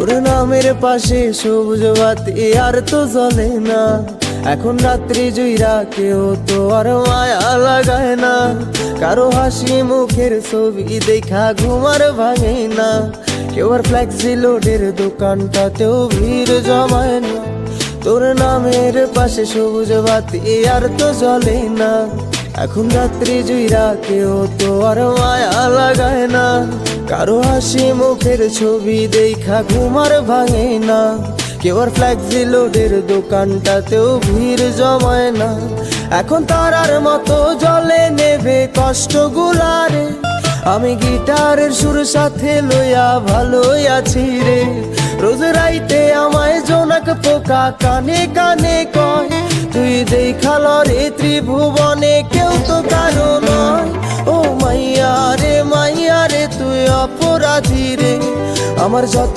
তোর নামের পাশে সবুজ বাতি আর তো জ্বলে না। এখন রাত্রি জুইরা কেউ তো আর মায়া লাগায় না। কারো হাসি মুখের ছবি দেখা ঘুমার ভাঙে না। কেউ আর ফ্লেক্সি লোডের দোকানটাতেও ভিড় জমায় না। তোর নামের পাশে সবুজ বাতি আর তো জ্বলে না। এখন রাত্রি জুইরা কেউ তো আর মায়া লাগায় না। কারো হাসি মুখের ছবি দেখা ঘুমার ভাঙে না। কেউ আর ফ্লেক্সি লোডের দোকানটাতেও ভিড় জমায় না। এখন তারার মতো জলে নেবে কষ্টগুলারে। আমি গিটারের সুর সাথে লইয়া ভালোই আছি রে। রোজ রাইতে আমায় জোনাক পোকা কানে কানে কয়, তুই দেখাল রে ত্রিভুবনে কেউ তো কারো নয়। ও মাইয়া রে তুই অপরাধী রে। আমার যত